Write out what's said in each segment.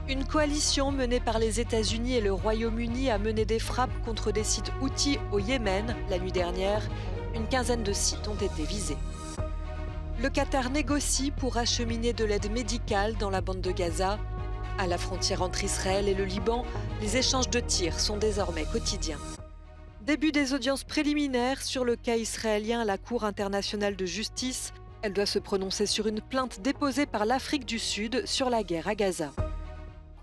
Une coalition menée par les États-Unis et le Royaume-Uni a mené des frappes contre des sites houthis au Yémen la nuit dernière. Une quinzaine de sites ont été visés. Le Qatar négocie pour acheminer de l'aide médicale dans la bande de Gaza. À la frontière entre Israël et le Liban, les échanges de tirs sont désormais quotidiens. Début des audiences préliminaires sur le cas israélien à la Cour internationale de justice. Elle doit se prononcer sur une plainte déposée par l'Afrique du Sud sur la guerre à Gaza.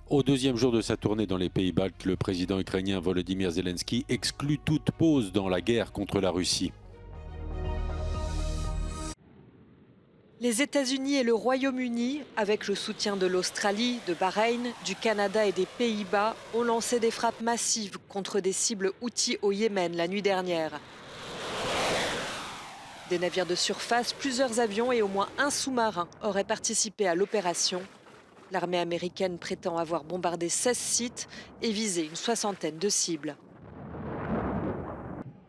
Au deuxième jour de sa tournée dans les pays baltes, le président ukrainien Volodymyr Zelensky exclut toute pause dans la guerre contre la Russie. Les États-Unis et le Royaume-Uni, avec le soutien de l'Australie, de Bahreïn, du Canada et des Pays-Bas, ont lancé des frappes massives contre des cibles houthis au Yémen la nuit dernière. Des navires de surface, plusieurs avions et au moins un sous-marin auraient participé à l'opération. L'armée américaine prétend avoir bombardé 16 sites et visé une soixantaine de cibles.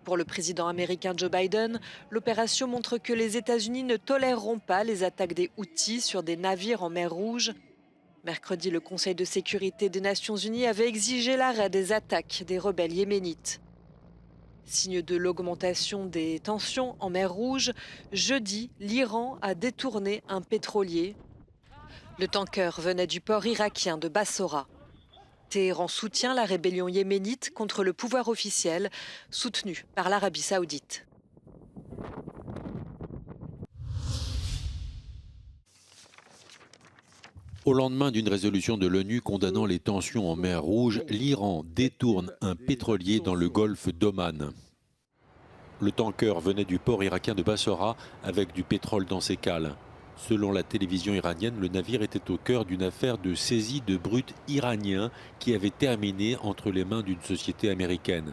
Pour le président américain Joe Biden, l'opération montre que les États-Unis ne toléreront pas les attaques des Houthis sur des navires en mer Rouge. Mercredi, le Conseil de sécurité des Nations Unies avait exigé l'arrêt des attaques des rebelles yéménites. Signe de l'augmentation des tensions en mer Rouge, jeudi, l'Iran a détourné un pétrolier. Le tanker venait du port irakien de Bassora. Téhéran soutient la rébellion yéménite contre le pouvoir officiel, soutenue par l'Arabie saoudite. Au lendemain d'une résolution de l'ONU condamnant les tensions en mer Rouge, l'Iran détourne un pétrolier dans le golfe d'Oman. Le tanker venait du port irakien de Bassora avec du pétrole dans ses cales. Selon la télévision iranienne, le navire était au cœur d'une affaire de saisie de brut iranien qui avait terminé entre les mains d'une société américaine.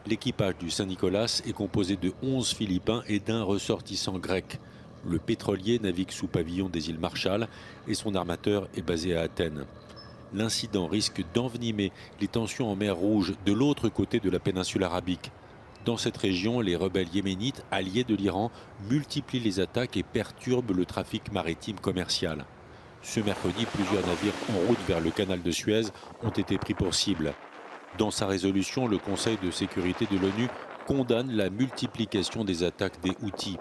L'équipage du Saint-Nicolas est composé de 11 Philippins et d'un ressortissant grec. Le pétrolier navigue sous pavillon des îles Marshall et son armateur est basé à Athènes. L'incident risque d'envenimer les tensions en mer Rouge de l'autre côté de la péninsule arabique. Dans cette région, les rebelles yéménites, alliés de l'Iran, multiplient les attaques et perturbent le trafic maritime commercial. Ce mercredi, plusieurs navires en route vers le canal de Suez ont été pris pour cible. Dans sa résolution, le Conseil de sécurité de l'ONU condamne la multiplication des attaques des Houthis.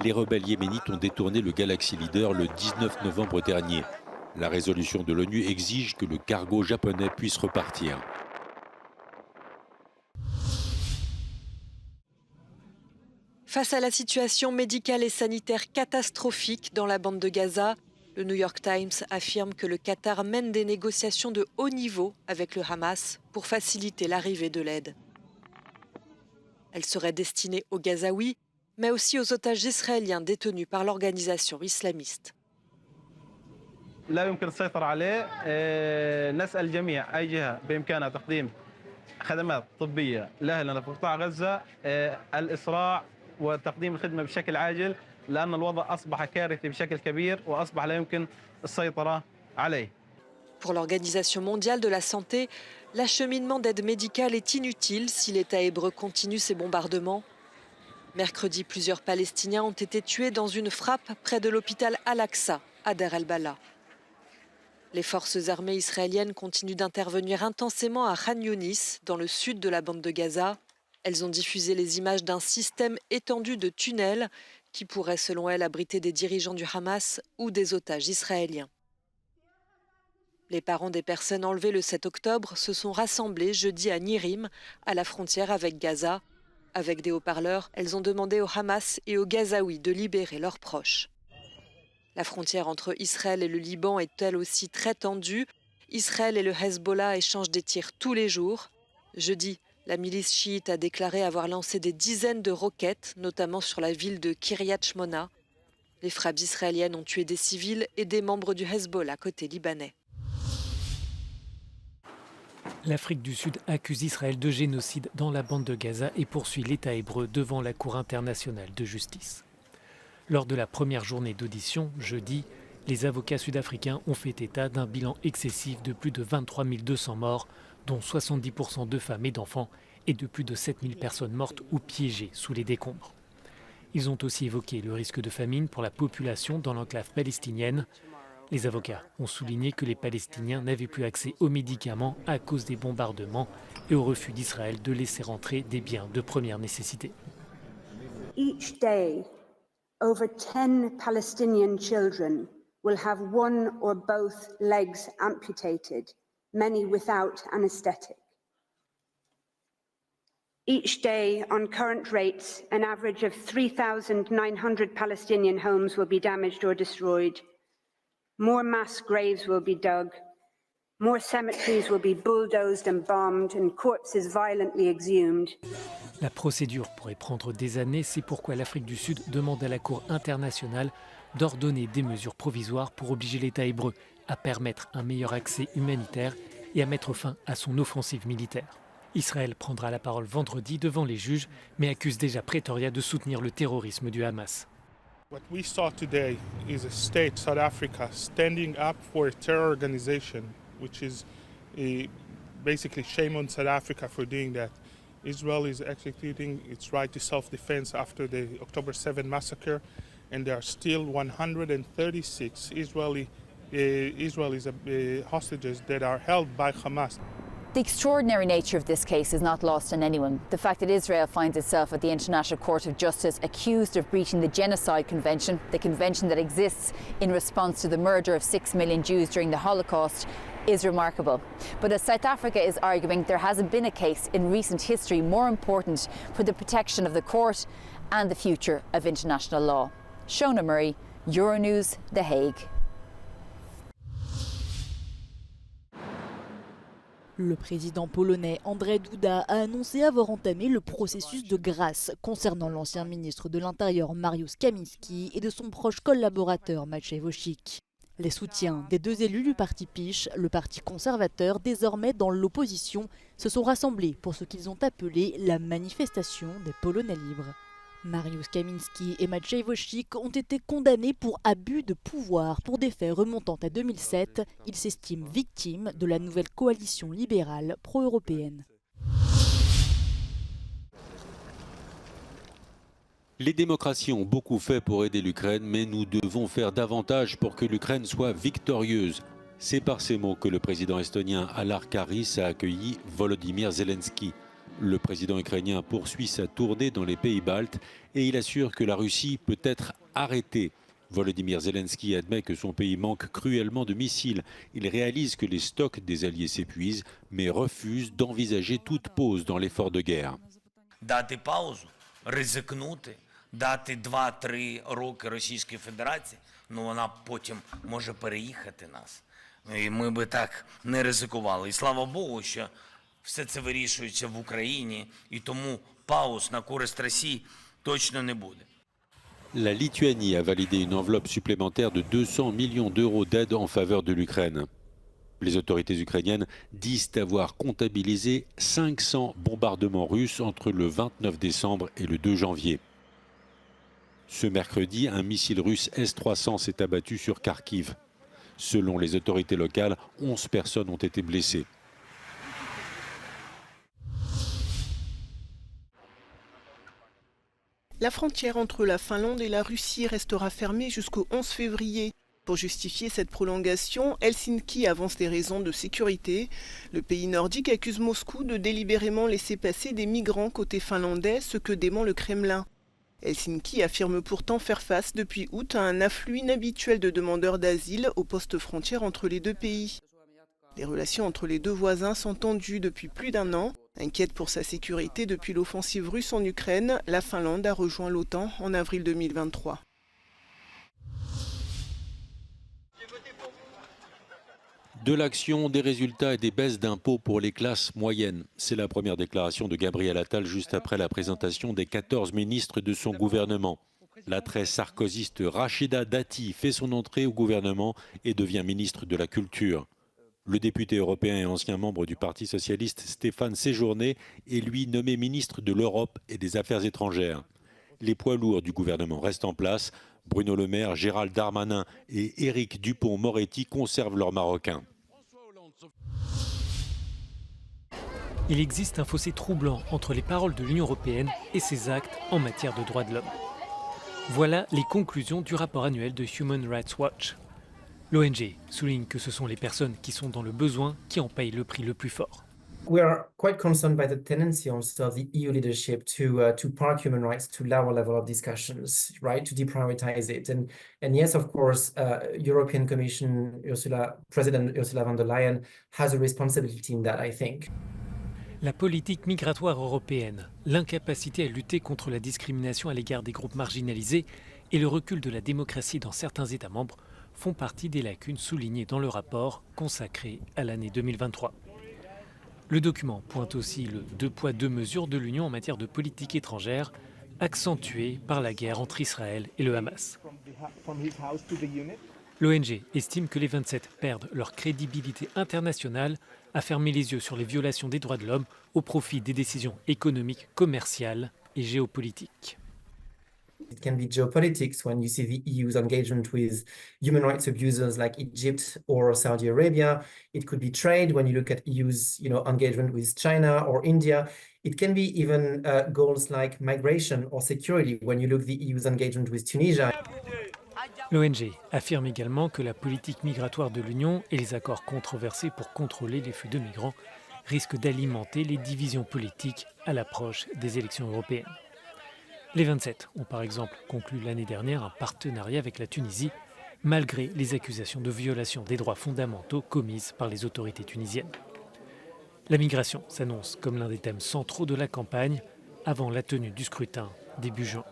Les rebelles yéménites ont détourné le Galaxy Leader le 19 novembre dernier. La résolution de l'ONU exige que le cargo japonais puisse repartir. Face à la situation médicale et sanitaire catastrophique dans la bande de Gaza, le New York Times affirme que le Qatar mène des négociations de haut niveau avec le Hamas pour faciliter l'arrivée de l'aide. Elle serait destinée aux Gazaouis, mais aussi aux otages israéliens détenus par l'organisation islamiste. لا يمكن السيطرة عليه نسأل الجميع أي جهة بإمكانها تقديم خدمات طبية لأهلنا في قطاع غزة الإسراع وتقديم الخدمة بشكل عاجل لأن الوضع أصبح كارثي بشكل كبير وأصبح لا يمكن السيطرة عليه. Pour l'Organisation mondiale de la santé, l'acheminement d'aide médicale est inutile si l'État hébreu continue ses bombardements. Mercredi, plusieurs Palestiniens ont été tués dans une frappe près de l'hôpital Al-Aqsa, à Deir el-Bala. Les forces armées israéliennes continuent d'intervenir intensément à Khan Younis, dans le sud de la bande de Gaza. Elles ont diffusé les images d'un système étendu de tunnels qui pourrait, selon elles, abriter des dirigeants du Hamas ou des otages israéliens. Les parents des personnes enlevées le 7 octobre se sont rassemblés jeudi à Nirim, à la frontière avec Gaza. Avec des haut-parleurs, elles ont demandé au Hamas et aux Gazaouis de libérer leurs proches. La frontière entre Israël et le Liban est elle aussi très tendue. Israël et le Hezbollah échangent des tirs tous les jours. Jeudi, la milice chiite a déclaré avoir lancé des dizaines de roquettes, notamment sur la ville de Kiryat Shmona. Les frappes israéliennes ont tué des civils et des membres du Hezbollah côté libanais. L'Afrique du Sud accuse Israël de génocide dans la bande de Gaza et poursuit l'État hébreu devant la Cour internationale de justice. Lors de la première journée d'audition, jeudi, les avocats sud-africains ont fait état d'un bilan excessif de plus de 23 200 morts, dont 70% de femmes et d'enfants, et de plus de 7 000 personnes mortes ou piégées sous les décombres. Ils ont aussi évoqué le risque de famine pour la population dans l'enclave palestinienne. Les avocats ont souligné que les Palestiniens n'avaient plus accès aux médicaments à cause des bombardements et au refus d'Israël de laisser rentrer des biens de première nécessité. Each day, over 10 Palestinian children will have one or both legs amputated, many without anesthetic. Each day, on current rates, an average of 3,900 Palestinian homes will be damaged or destroyed. More mass graves will be dug. More cemeteries will be bulldozed and bombed and corpses violently exhumed. La procédure pourrait prendre des années, c'est pourquoi l'Afrique du Sud demande à la Cour internationale d'ordonner des mesures provisoires pour obliger l'État hébreu à permettre un meilleur accès humanitaire et à mettre fin à son offensive militaire. Israël prendra la parole vendredi devant les juges, mais accuse déjà Pretoria de soutenir le terrorisme du Hamas. What we saw today is a state, South Africa, standing up for a terror organization, which is basically shame on South Africa for doing that. Israel is executing its right to self-defense after the October 7 massacre, and there are still 136 Israeli hostages that are held by Hamas. The extraordinary nature of this case is not lost on anyone. The fact that Israel finds itself at the International Court of Justice accused of breaching the Genocide Convention, the convention that exists in response to the murder of 6 million Jews during the Holocaust, is remarkable. But as South Africa is arguing, there hasn't been a case in recent history more important for the protection of the court and the future of international law. Shona Murray, Euronews, The Hague. Le président polonais Andrzej Duda a annoncé avoir entamé le processus de grâce concernant l'ancien ministre de l'Intérieur Mariusz Kamiński et de son proche collaborateur Maciej Wąsik. Les soutiens des deux élus du parti PiS, le parti conservateur désormais dans l'opposition, se sont rassemblés pour ce qu'ils ont appelé la manifestation des Polonais libres. Mariusz Kamiński et Maciej Wąsik ont été condamnés pour abus de pouvoir pour des faits remontant à 2007. Ils s'estiment victimes de la nouvelle coalition libérale pro-européenne. Les démocraties ont beaucoup fait pour aider l'Ukraine, mais nous devons faire davantage pour que l'Ukraine soit victorieuse. C'est par ces mots que le président estonien Alar Karis a accueilli Volodymyr Zelensky. Le président ukrainien poursuit sa tournée dans les pays baltes et il assure que la Russie peut être arrêtée. Volodymyr Zelensky admet que son pays manque cruellement de missiles. Il réalise que les stocks des alliés s'épuisent, mais refuse d'envisager toute pause dans l'effort de guerre. Дати паузу, ризикнути, дати 2-3 роки Російській Федерації, вона потім може переїхати нас. І ми би так не ризикували. І слава Богу, що все це вирішується в Україні, і тому пауз на користь Росії точно не буде. La Lituanie a validé une enveloppe supplémentaire de 200 millions d'euros d'aide en faveur de l'Ukraine. Les autorités ukrainiennes disent avoir comptabilisé 500 bombardements russes entre le 29 décembre et le 2 janvier. Ce mercredi, un missile russe S-300 s'est abattu sur Kharkiv. Selon les autorités locales, 11 personnes ont été blessées. La frontière entre la Finlande et la Russie restera fermée jusqu'au 11 février. Pour justifier cette prolongation, Helsinki avance des raisons de sécurité. Le pays nordique accuse Moscou de délibérément laisser passer des migrants côté finlandais, ce que dément le Kremlin. Helsinki affirme pourtant faire face depuis août à un afflux inhabituel de demandeurs d'asile au poste frontière entre les deux pays. Les relations entre les deux voisins sont tendues depuis plus d'un an. Inquiète pour sa sécurité depuis l'offensive russe en Ukraine, la Finlande a rejoint l'OTAN en avril 2023. De l'action, des résultats et des baisses d'impôts pour les classes moyennes. C'est la première déclaration de Gabriel Attal juste après la présentation des 14 ministres de son gouvernement. La très sarkozyste Rachida Dati fait son entrée au gouvernement et devient ministre de la Culture. Le député européen et ancien membre du Parti socialiste Stéphane Séjourné est lui nommé ministre de l'Europe et des Affaires étrangères. Les poids lourds du gouvernement restent en place. Bruno Le Maire, Gérald Darmanin et Éric Dupond-Moretti conservent leur marocain. Il existe un fossé troublant entre les paroles de l'Union européenne et ses actes en matière de droits de l'homme. Voilà les conclusions du rapport annuel de Human Rights Watch. L'ONG souligne que ce sont les personnes qui sont dans le besoin qui en payent le prix le plus fort. We are quite concerned by the tendency also of the EU leadership to park human rights to lower level of discussions, right? To deprioritize it, and yes, of course, European Commission President Ursula von der Leyen has a responsibility in that, I think. La politique migratoire européenne, l'incapacité à lutter contre la discrimination à l'égard des groupes marginalisés et le recul de la démocratie dans certains États membres font partie des lacunes soulignées dans le rapport consacré à l'année 2023. Le document pointe aussi le deux poids deux mesures de l'Union en matière de politique étrangère, accentué par la guerre entre Israël et le Hamas. L'ONG estime que les 27 perdent leur crédibilité internationale à fermer les yeux sur les violations des droits de l'homme au profit des décisions économiques, commerciales et géopolitiques. It can be geopolitics when you see the EU's engagement with human rights abusers like Egypt or Saudi Arabia. It could be trade when you look at EU's engagement with China or India. It can be even goals like migration or security when you look at the EU's engagement with Tunisia. L'ONG affirme également que la politique migratoire de l'Union et les accords controversés pour contrôler les flux de migrants risquent d'alimenter les divisions politiques à l'approche des élections européennes. Les 27 ont par exemple conclu l'année dernière un partenariat avec la Tunisie, malgré les accusations de violation des droits fondamentaux commises par les autorités tunisiennes. La migration s'annonce comme l'un des thèmes centraux de la campagne avant la tenue du scrutin début juin.